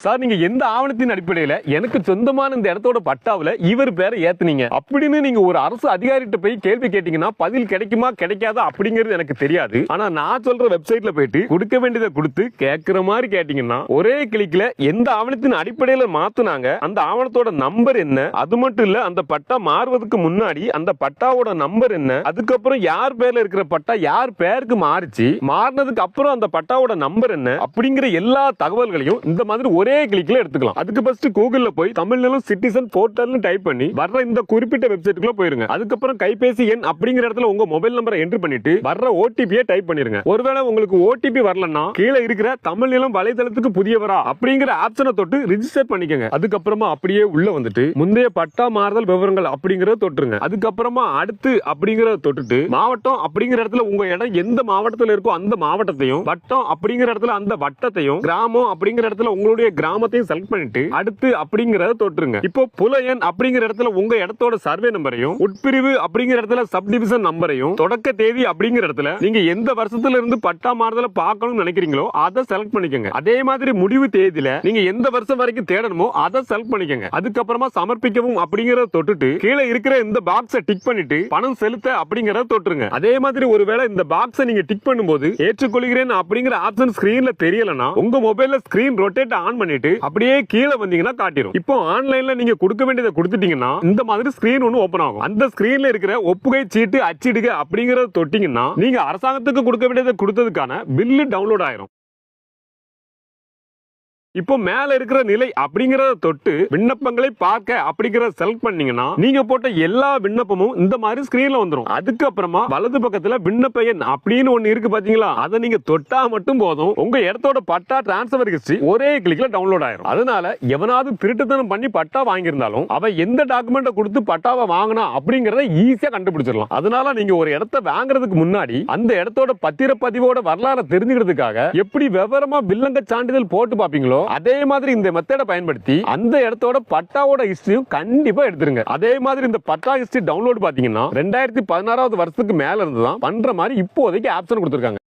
Sir, நீங்க எந்த ஆவணத்தின் அடிப்படையில எனக்கு சொந்தமான இந்த இடத்தோட பட்டாவுல இவர் பேரை ஏத்துனீங்க அப்படின்னு நீங்க ஒரு அரசு அதிகாரிகிட்ட போய் கேள்வி கேட்டீங்கன்னா பதில் கிடைக்குமா கிடைக்காதா அப்படிங்கிறது எனக்கு தெரியாது. ஆனா நான் சொல்ற வெப்சைட்ல போயிட்டு கொடுக்க வேண்டியதை கொடுத்து கேட்கிற மாதிரி கேட்டீங்கன்னா ஒரே கிளிக்ல எந்த ஆவணத்தின் அடிப்படையில மாத்துனாங்க, அந்த ஆவணத்தோட நம்பர் என்ன, அது மட்டும் இல்ல அந்த பட்டா மாறுவதற்கு முன்னாடி அந்த பட்டாவோட நம்பர் என்ன, அதுக்கப்புறம் யார் பேர்ல இருக்கிற பட்டா யார் பேருக்கு மாறிச்சு, மாறினதுக்கு அப்புறம் அந்த பட்டாவோட நம்பர் என்ன அப்படிங்கிற எல்லா தகவல்களையும் இந்த மாதிரி ஒரே கிளிக்ல எடுத்துக்கலாம். அதுக்கு ஃபர்ஸ்ட் கூகுள்ல போய் தமிழ்நாடு சிட்டிசன் போர்ட்டல்னு டைப் பண்ணி வர்ற இந்த குறிப்பிட்ட வெப்சைட்டுக்குள்ள போயிருங்க. அதுக்கப்புறம் கைபேசி எண் அப்படிங்கிற இடத்துல உங்க மொபைல் நம்பரை என்டர் பண்ணிட்டு வர்ற ஓடிபியை டைப் பண்ணிருங்க. ஒருவேளை உங்களுக்கு ஓடிபி வரலன்னா கீழே இருக்கிற தமிழ்நிலம் வலைதளத்துக்கு புதியவரா அப்படிங்கிற ஆப்ஷனை தொட்டு ரிஜிஸ்டர் பண்ணிக்கங்க. அதுக்கப்புறமா அப்படியே உள்ள வந்துட்டு முந்தைய பட்டா மாறுதல் விவரங்கள் அப்படிங்கறத தொட்டுருங்க. அதுக்கப்புறமா அடுத்து அப்படிங்கறத தொட்டுட்டு மாவட்டம் அப்படிங்கிற இடத்துல உங்க இடம் எந்த மாவட்டத்தில் இருக்கோ அந்த மாவட்டத்தையும், வட்டம் அப்படிங்கிற இடத்துல அந்த வட்டத்தையும், கிராமம் அப்படிங்கிற இடத்துல உங்களுடைய கிராமத்தையும் செலக்ட் பண்ணிட்டு அடுத்து அப்படிங்கறத தொட்டுருங்க. இப்போ புலையன் அப்படிங்கிற இடத்துல உங்க இடத்தோட சர்வே நம்பரையும், உட்பிரிவு அப்படிங்கிற இடத்துல சப் டிவிஷன் நம்பரையும், தொடக்க தேதி அப்படிங்கிற இடத்துல நீங்க எந்த வருஷத்துல இருந்து பட்டா மாறுதல பார்க்கணும்னு நினைக்கிறீங்களோ அதை செலக்ட் பண்ணிக்கங்க. அதே மாதிரி முடிவு தேதியில நீங்க எந்த வருஷம் வரைக்கும் தேடணுமோ அதை செலக்ட் பண்ணிக்கங்க. அதுக்கப்புறமா சமர்ப்பிக்கவும் அப்படிங்கறத தொட்டுட்டு கீழே இருக்கிற இந்த பாக்ஸை டிக் பண்ணிட்டு பணம் செலுத்த அப்படிங்கறத தொட்டுருங்க. அதே மாதிரி ஒருவேளை இந்த பாக்ஸை நீங்க டிக் பண்ணும்போது ஏற்றுக்கொள்கிறேன் அப்படிங்கிற ஆப்ஷன் ஸ்கிரீன்ல தெரியலனா உங்க மொபைல்ல ஸ்கிரீன் ரொட்டேட் ஆன் பண்ணிட்டு அப்படியே கீழே வந்தீங்கன்னா காட்டிரும். இப்போ ஆன்லைன்ல நீங்க கொடுக்க வேண்டியதை கொடுத்துட்டீங்கன்னா இந்த மாதிரி ஸ்கிரீன் ஒன்னு ஓபன் ஆகும். அந்த ஸ்கிரீன்ல இருக்கிற ஒப்புகை சீட்டு அச்சிடுக அப்படிங்கறத தொட்டீங்கன்னா நீங்க அரசாங்கத்துக்கு கொடுக்க வேண்டியதை கொடுத்ததுக்கான பில்லு டவுன்லோட் ஆயிரும். இப்போ மேல இருக்கிற நிலை அப்படிங்கறத தொட்டு விண்ணப்பங்களை பார்க்க அப்படிங்கறத செலக்ட் பண்ணீங்கன்னா நீங்க போட்ட எல்லா விண்ணப்பமும் இந்த மாதிரி ஸ்கிரீன்ல வந்துரும். அதுக்கப்புறமா வலது பக்கத்துல விண்ணப்ப எண் அப்படின்னு ஒன்னு இருக்கு பாத்தீங்களா, அதை நீங்க தொட்டா மட்டும் போதும் உங்க இடத்தோட பட்டா டிரான்ஸ்பர் ஹிஸ்டரி ஒரே கிளிக்ல டவுன்லோட் ஆயிரும். அதனால எவனாவது திருட்டுத்தனம் பண்ணி பட்டா வாங்கியிருந்தாலும் அவன் எந்த டாக்குமெண்ட்டை கொடுத்து பட்டாவை வாங்கினா அப்படிங்கறத ஈஸியா கண்டுபிடிச்சிடலாம். அதனால நீங்க ஒரு இடத்தை வாங்குறதுக்கு முன்னாடி அந்த இடத்தோட பத்திரப்பதிவோட வரலாறு தெரிஞ்சுக்கிறதுக்காக எப்படி விவரமா வில்லங்க சான்றிதழ் போட்டு பாப்பீங்களோ அதே மாதிரி இந்த மெத்தடை பயன்படுத்தி அந்த இடத்தோட பட்டாவோட ஹிஸ்டரியும் கண்டிப்பா எடுத்துருங்க. அதே மாதிரி இந்த பட்டா ஹிஸ்டரி டவுன்லோட் பாத்தீங்கன்னா 2016 வருஷத்துக்கு மேல இருந்து தான் பண்ற மாதிரி இப்போதைக்கு ஆப்ஷன் கொடுத்திருக்காங்க.